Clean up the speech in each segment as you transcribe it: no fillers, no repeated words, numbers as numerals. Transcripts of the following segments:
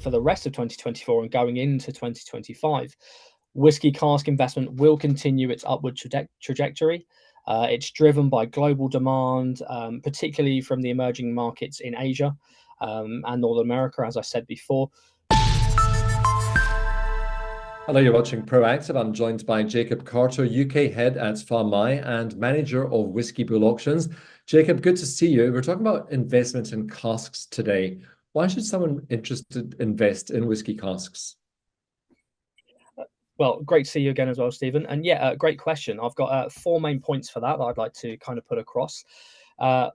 for the rest of 2024 and going into 2025, whiskey cask investment will continue its upward trajectory. It's driven by global demand, particularly from the emerging markets in Asia and North America, as I said before. Hello, you're watching Proactive. I'm joined by Jacob Carter, UK head at FarmMai and manager of Whiskey Bull Auctions. Jacob, good to see you. We're talking about investment in casks today. Why should someone interested invest in whiskey casks? Well, great to see you again as well, Stephen. And yeah, great question. I've got 4 main points for that I'd like to kind of put across.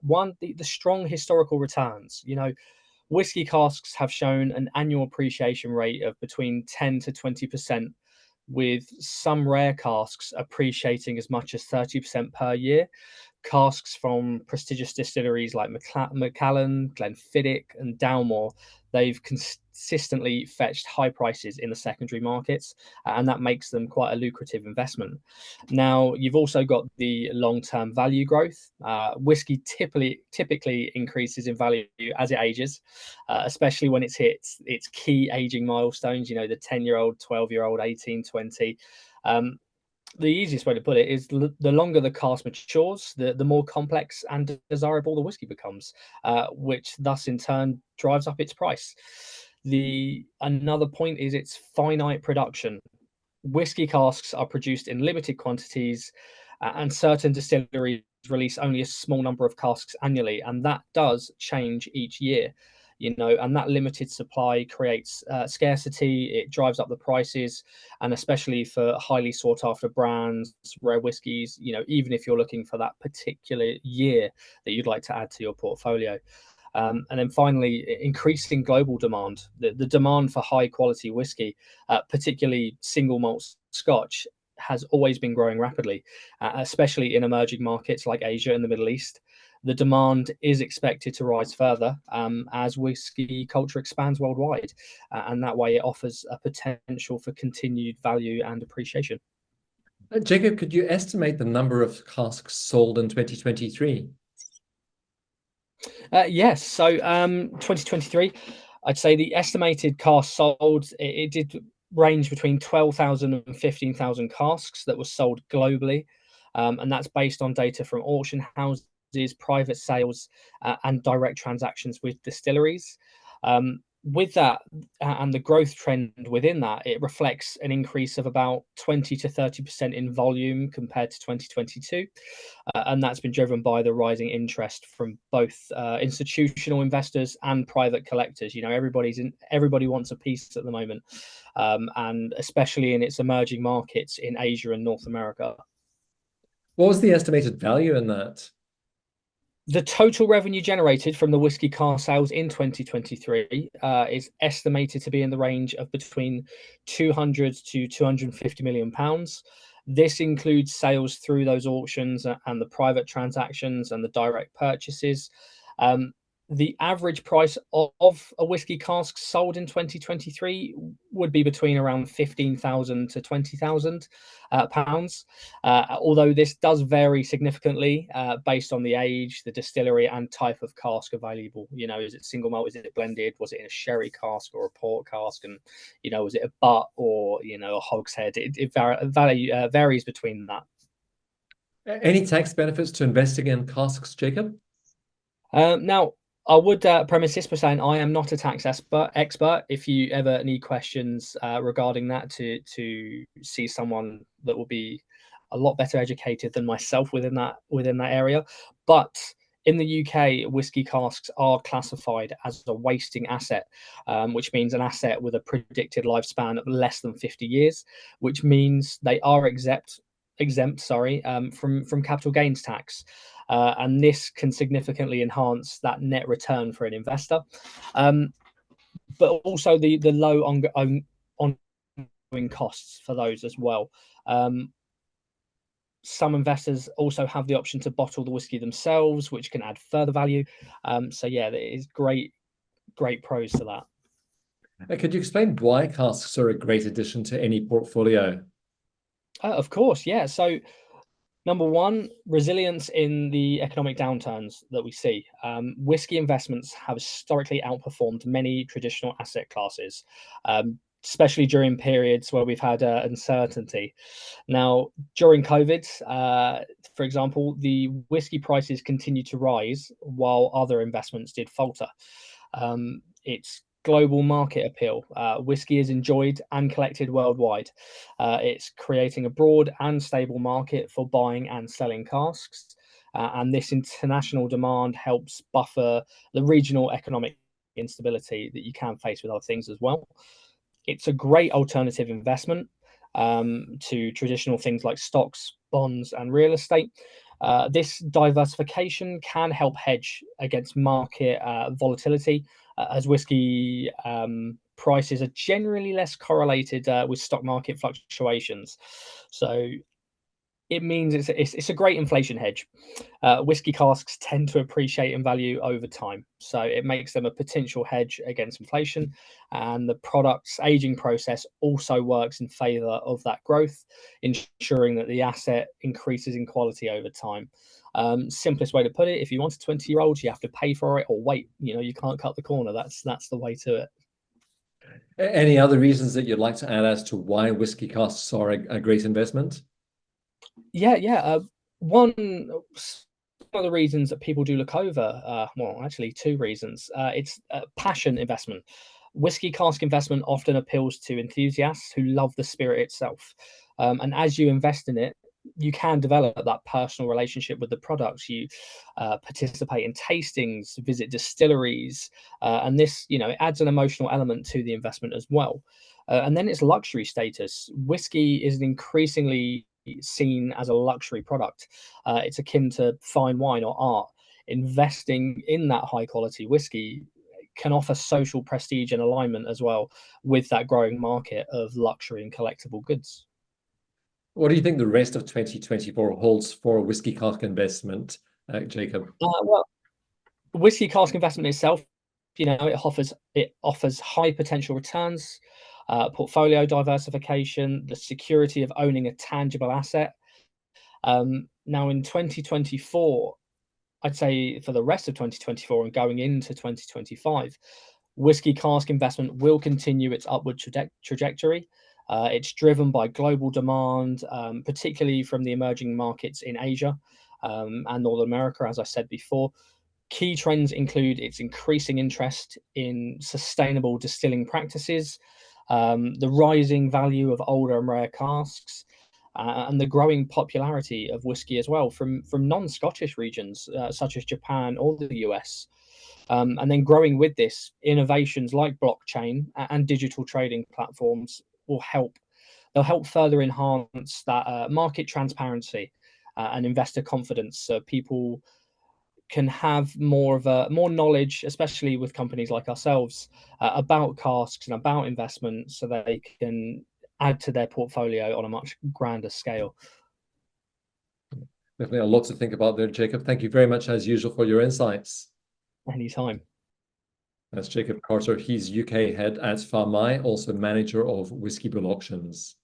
One, the strong historical returns. Whiskey casks have shown an annual appreciation rate of between 10 to 20%, with some rare casks appreciating as much as 30% per year. Casks from prestigious distilleries like Macallan, Glenfiddich, and Dalmore, they've consistently fetched high prices in the secondary markets, and that makes them quite a lucrative investment. Now, you've also got the long-term value growth. Whiskey typically increases in value as it ages, especially when it's hit its key aging milestones, the 10-year-old, 12-year-old, 18, 20. The easiest way to put it is the longer the cask matures, the more complex and desirable the whiskey becomes, which thus in turn drives up its price. Another point is its finite production. Whiskey casks are produced in limited quantities, and certain distilleries release only a small number of casks annually, and that does change each year. And that limited supply creates scarcity. It drives up the prices, and especially for highly sought after brands, rare whiskies, even if you're looking for that particular year that you'd like to add to your portfolio. And then finally, increasing global demand. The demand for high quality whiskey, particularly single malt Scotch, has always been growing rapidly, especially in emerging markets like Asia and the Middle East. The demand is expected to rise further as whiskey culture expands worldwide, and that way it offers a potential for continued value and appreciation. Jacob, could you estimate the number of casks sold in 2023? Yes, so 2023, I'd say the estimated casks sold, it did range between 12,000 and 15,000 casks that were sold globally, and that's based on data from auction houses, private sales, and direct transactions with distilleries. With that and the growth trend within that, it reflects an increase of about 20 to 30% in volume compared to 2022. And that's been driven by the rising interest from both institutional investors and private collectors. Everybody wants a piece at the moment, and especially in its emerging markets in Asia and North America. What was the estimated value in that? The total revenue generated from the whiskey cask sales in 2023 is estimated to be in the range of between 200 to 250 million pounds. This includes sales through those auctions and the private transactions and the direct purchases. The average price of a whiskey cask sold in 2023 would be between around 15,000 to 20,000 pounds. Although this does vary significantly based on the age, the distillery, and type of cask available. Is it single malt? Is it blended? Was it in a sherry cask or a port cask? And was it a butt or a hogshead? It varies between that. Any tax benefits to investing in casks, Jacob? Now, I would premise this by saying I am not a tax expert. If you ever need questions regarding that, to see someone that will be a lot better educated than myself within that area. But in the UK, whiskey casks are classified as a wasting asset, which means an asset with a predicted lifespan of less than 50 years, which means they are exempt from capital gains tax. And this can significantly enhance that net return for an investor. But also the low ongoing costs for those as well. Some investors also have the option to bottle the whiskey themselves, which can add further value. So yeah, there is great pros to that. Could you explain why casks are a great addition to any portfolio? Of course, yeah. So Number one, resilience in the economic downturns that we see. Whiskey investments have historically outperformed many traditional asset classes, especially during periods where we've had uncertainty. Now, during COVID, for example, the whiskey prices continued to rise while other investments did falter. Its global market appeal. Whiskey is enjoyed and collected worldwide. It's creating a broad and stable market for buying and selling casks. And this international demand helps buffer the regional economic instability that you can face with other things as well. It's a great alternative investment to traditional things like stocks, bonds, and real estate. This diversification can help hedge against market volatility, as whiskey prices are generally less correlated with stock market fluctuations. So it means it's a great inflation hedge. Whiskey casks tend to appreciate in value over time, so it makes them a potential hedge against inflation. And the product's aging process also works in favour of that growth, ensuring that the asset increases in quality over time. Simplest way to put it: if you want a 20-year-old, you have to pay for it or wait. You can't cut the corner. That's the way to it. Any other reasons that you'd like to add as to why whiskey casks are a great investment? Yeah. One of the reasons that people do look over, well, actually, two reasons. It's passion investment. Whiskey cask investment often appeals to enthusiasts who love the spirit itself. And as you invest in it, you can develop that personal relationship with the products. You participate in tastings, visit distilleries, and this, it adds an emotional element to the investment as well. And then it's luxury status. Whiskey is an increasingly seen as a luxury product. It's akin to fine wine or art. Investing in that high quality whiskey can offer social prestige and alignment as well with that growing market of luxury and collectible goods. What do you think the rest of 2024 holds for whiskey cask investment, Jacob? Well, whiskey cask investment itself, it offers high potential returns, portfolio diversification, the security of owning a tangible asset. Now in 2024, I'd say for the rest of 2024 and going into 2025, whiskey cask investment will continue its upward trajectory. It's driven by global demand, particularly from the emerging markets in Asia and North America, as I said before. Key trends include its increasing interest in sustainable distilling practices, the rising value of older and rare casks, and the growing popularity of whiskey as well from non-Scottish regions such as Japan or the US. And then growing with this, innovations like blockchain and digital trading platforms will help. They'll help further enhance that market transparency and investor confidence, so people can have more knowledge, especially with companies like ourselves, about casks and about investments, so that they can add to their portfolio on a much grander scale. Definitely a lot to think about there, Jacob. Thank you very much, as usual, for your insights. Anytime. That's Jacob Carter. He's UK head at Famai, also manager of Whiskey Bull Auctions.